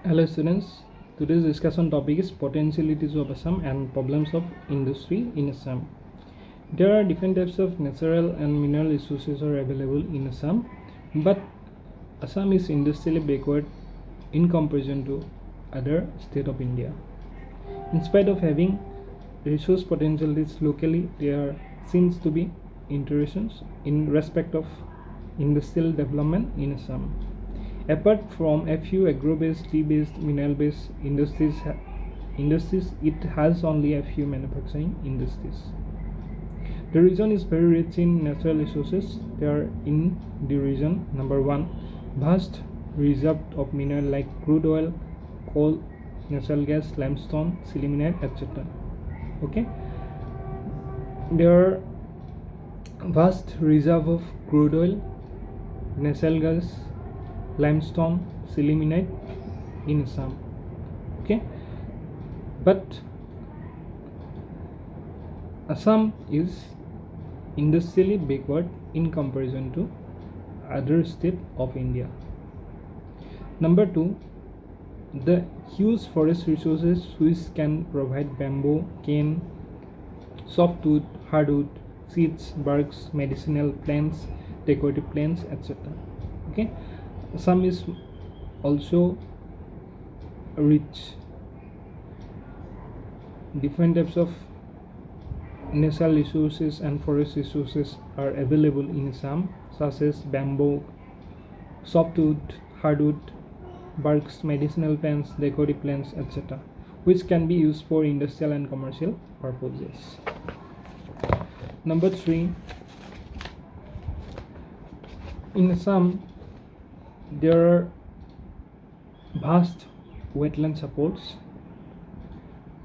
Hello students, today's discussion topic is potentialities of Assam and problems of industry in Assam. There are different types of natural and mineral resources are available in Assam, but Assam is industrially backward in comparison to other states of India. In spite of having resource potentialities locally, there seems to be interruptions in respect of industrial development in Assam. Apart from a few agro-based, tea-based, mineral-based industries, it has only a few manufacturing industries. The region is very rich in natural resources. There are in the region, number one, vast reserve of mineral like crude oil, coal, natural gas, limestone, sillimanite, etc. Okay, there are vast reserve of crude oil, natural gas, limestone, sillimanite in Assam. Okay, but Assam is industrially backward in comparison to other states of India. Number two, the huge forest resources which can provide bamboo, cane, softwood, hardwood, seeds, barks, medicinal plants, decorative plants, etc. Okay, Assam is also rich. Different types of natural resources and forest resources are available in Assam, such as bamboo, softwood, hardwood, barks, medicinal plants, decorative plants, etc., which can be used for industrial and commercial purposes. Number three, in Assam, there are vast wetland supports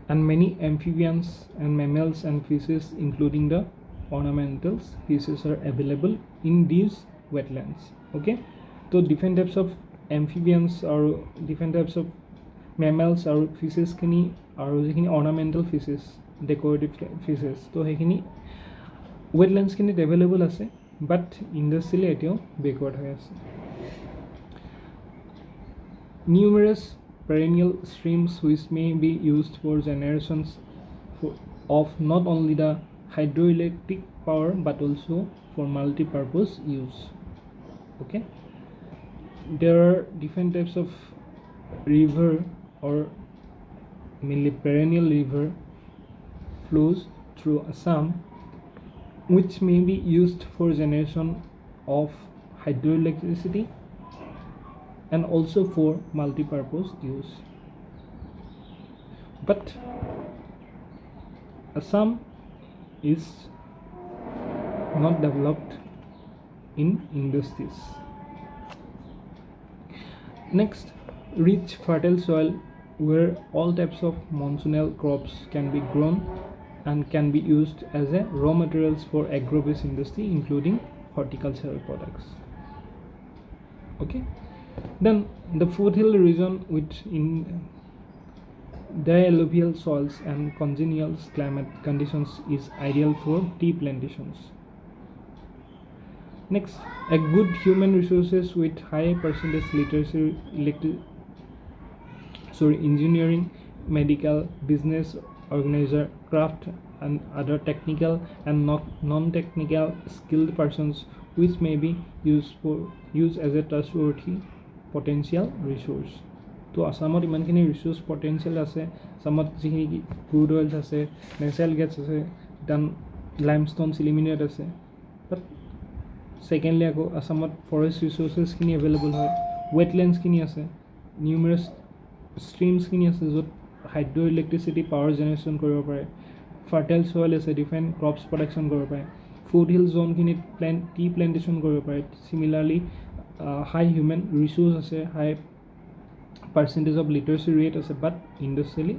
and many amphibians and mammals and fishes, including the ornamental fishes, are available in these wetlands. Okay, so different types of amphibians or different types of mammals or fishes kini aru jekhini ornamental fishes, decorative fishes, to hekhini wetlands kini available ase, but industrially etio backward hoy ase. Numerous perennial streams which may be used for generations of not only the hydroelectric power but also for multi-purpose use. Okay, there are different types of river or mainly perennial river flows through Assam which may be used for generation of hydroelectricity and also for multi-purpose use. But Assam is not developed in industries. Next, rich fertile soil where all types of monsoonal crops can be grown and can be used as a raw materials for agro-based industry, including horticultural products. Okay, then the foothill region, which in dialluvial soils and congenial climate conditions, is ideal for tea plantations. Next, a good human resources with high percentage literacy, engineering, medical, business, organizer, craft, and other technical and non-technical skilled persons, which may be used as a trustworthy potential resource. तो आसामत इमानखिनि resource potential আছে आसामत जिखिनि crude অয়েলছ আছে natural gas আছে দেন লাইমষ্টন সিলিমিনেট আছে but secondly আকৌ আসামত forest ৰিসোৰ্সেছখিনি available হয় ওয়েটল্যান্ডছখিনি আছে নিউমাৰাছ স্ট্ৰীমছখিনি আছে য'ত হাইড্ৰো ইলেক্ট্ৰিচিটি পাৱাৰ জেনেৰেশ্যন কৰিব পাৰে ফাৰ্টাইল সয়েল আছে ডিফাৰেণ্ট ক্ৰপছ প্ৰডাকশ্যন কৰিব পাৰে ফুড হিল জোনখিনিত টি প্লেণ্টেশ্যন কৰিব পাৰে সিমিলাৰলি হাই হিউমেন ৰিসোৰ্স আছে high percentage of literacy rate আছে but industrially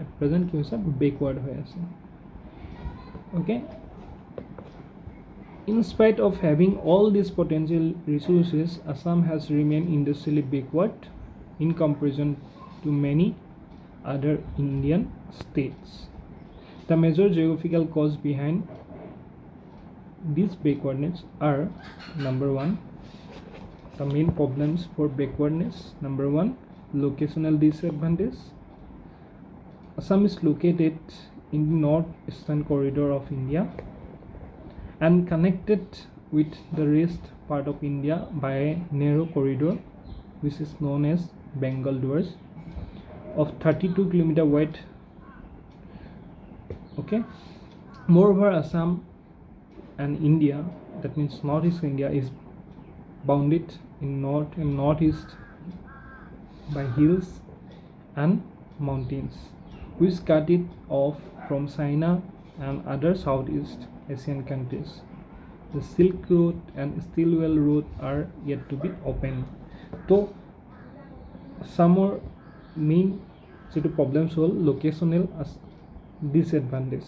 at present কি হৈছে backward হৈ আছে okay in spite of having all these potential resources Assam has remained industrially backward in comparison to many other Indian states. The major geographical cause behind this backwardness are number one, the main problems for backwardness. Number one, locational disadvantage. Assam is located in the northeastern corridor of India and connected with the rest part of India by a narrow corridor which is known as Bengal Doors of 32 km wide. Okay, moreover, Assam and India, that means northeast India, is bounded in north and northeast by hills and mountains which cut it off from China and other Southeast Asian countries. The Silk Road and Steel Road are yet to be opened. So some main problems were locational disadvantage.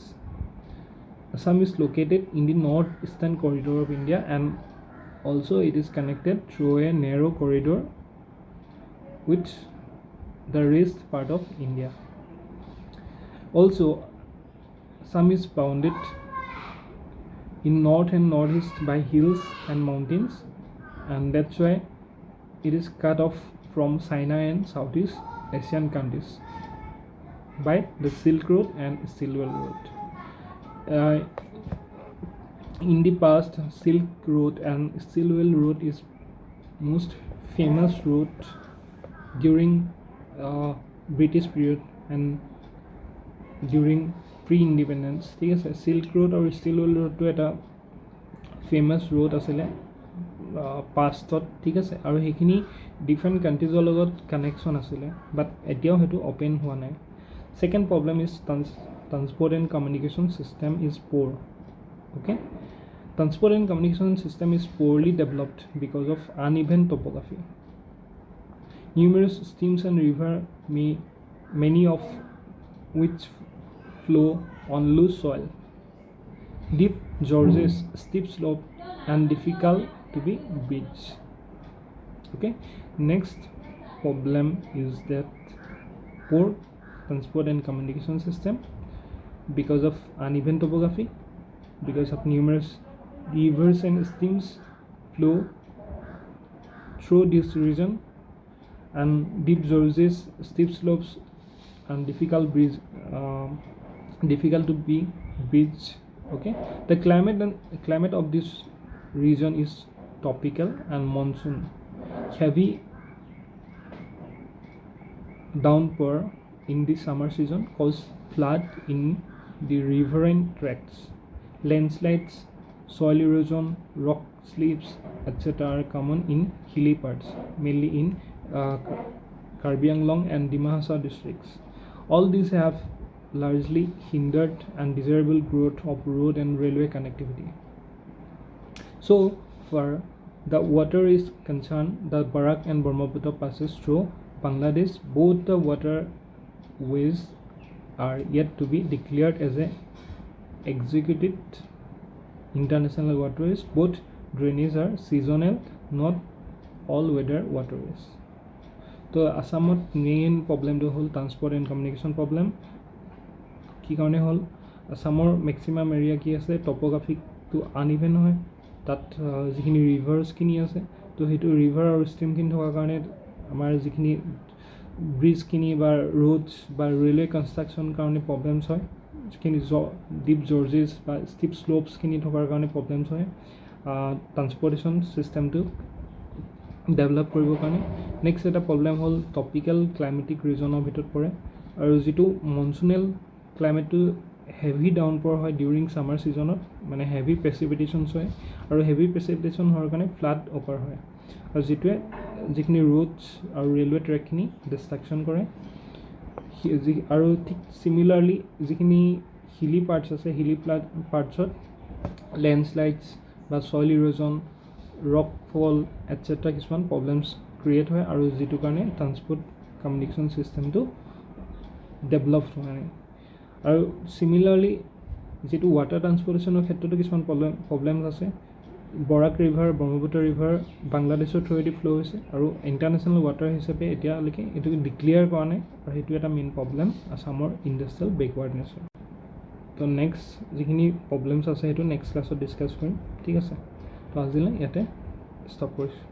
Assam is located in the northeastern corridor of India and also it is connected through a narrow corridor with the rest part of India. Also, Assam is bounded in north and northeast by hills and mountains, and that's why it is cut off from China and Southeast Asian countries by the Silk Road and Steel Road. In the past, Silk Road and Steel Road is most famous route during British period and during pre-independence. ঠিক আছে, Silk Road আৰু Steel Road to এটা famous road আছিলে pastত, ঠিক আছে, আৰু সেইখিনি different countries লগত connection আছিলে, but এতিয়াও সেইটো open হোৱা নাই. Second problem is transport and communication system is poor. Okay, transport and communication system is poorly developed because of uneven topography. Numerous streams and rivers, many of which flow on loose soil, deep gorges, steep slope, and difficult to be bridged. Okay, next problem is that poor transport and communication system because of uneven topography, because of numerous rivers and streams flow through this region, and deep gorges, steep slopes, and difficult to be bridged. Okay, the climate of this region is tropical and monsoon. Heavy downpour in the summer season cause flood in the riverine tracts. Landslides, soil erosion, rock slips, etc. are common in hilly parts, mainly in Karbi Anglong and Dima Hasao districts. All these have largely hindered undesirable growth of road and railway connectivity. So far, the water is concerned, the Barak and Brahmaputra passes through Bangladesh. Both the waterways are yet to be declared as a executed international waterways. Both drainage are seasonal, not all weather waterways. তো আসামত main প্ৰব্লেমটো হ'ল transport and communication problem. কি কাৰণে হ'ল, আসামৰ maximum area কি আছে, টপ'গ্ৰাফিকটো uneven হয়, তাত যিখিনি ৰিভাৰ্ছখিনি আছে, তো সেইটো ৰিভাৰ আৰু ষ্ট্ৰীমখিনি থকাৰ কাৰণে আমাৰ যিখিনি ব্ৰিজখিনি বা ৰোডছ বা ৰেলৱে কনষ্ট্ৰাকশ্যন কাৰণে প্ৰব্লেমছ হয়, যিখিনি ডিপ জৰ্জেছ বা ষ্টিপ শ্লোপছখিনি থকাৰ কাৰণে প্ৰব্লেমছ হয় ট্ৰান্সপৰ্টেশ্যন ছিষ্টেমটো ডেভেলপ কৰিবৰ কাৰণে. নেক্সট এটা প্ৰব্লেম হ'ল টপিকেল ক্লাইমেটিক ৰিজনৰ ভিতৰত পৰে, আৰু যিটো মনচুনেল ক্লাইমেটটো হেভি ডাউনপ'ৰ হয় ডিউৰিং ছামাৰ ছিজনত, মানে হেভি প্ৰেচিপিটেশ্যনছ হয়, আৰু হেভি প্ৰেচিপিটেশ্যন হোৱাৰ কাৰণে ফ্লাড অকাৰ হয়, আৰু যিখিনি ৰোডছ আৰু ৰেলৱে ট্ৰেকখিনি ডিষ্ট্ৰাকশ্যন কৰে. আৰু ঠিক চিমিলাৰলি যিখিনি হিলি পাৰ্টছ আছে, হিলি পাৰ্টছত লেণ্ডশ্লাইডছ বা চইল ইৰ'জন, ৰক ফল এটচেট্ৰা কিছুমান প্ৰব্লেমছ ক্ৰিয়েট হয়, আৰু যিটো কাৰণে ট্ৰান্সপৰ্ট কমিউনিকেশ্যন ছিষ্টেমটো ডেভেলপ হোৱা নাই. আৰু চিমিলাৰলি যিটো ৱাটাৰ ট্ৰান্সপৰ্টেশ্যনৰ ক্ষেত্ৰতো কিছুমান প্ৰব্লেমছ আছে. বৰাক ৰিভাৰ, ব্ৰহ্মপুত্ৰ ৰিভাৰ বাংলাদেশৰ থ্ৰুৱেদি ফ্ল' হৈছে, আৰু ইণ্টাৰনেশ্যনেল ৱাটাৰ হিচাপে এতিয়ালৈকে এইটো ডিক্লেয়াৰ কৰা নাই, আৰু সেইটো এটা মেইন প্ৰব্লেম আসামৰ ইণ্ডাষ্ট্ৰিয়েল বেকৱাৰ্ডনেছৰ. তো নেক্সট যিখিনি প্ৰব্লেমছ আছে সেইটো নেক্সট ক্লাছত ডিছকাছ কৰিম, ঠিক আছে. তো আজিলৈ ইয়াতে ষ্টপ কৰিছোঁ.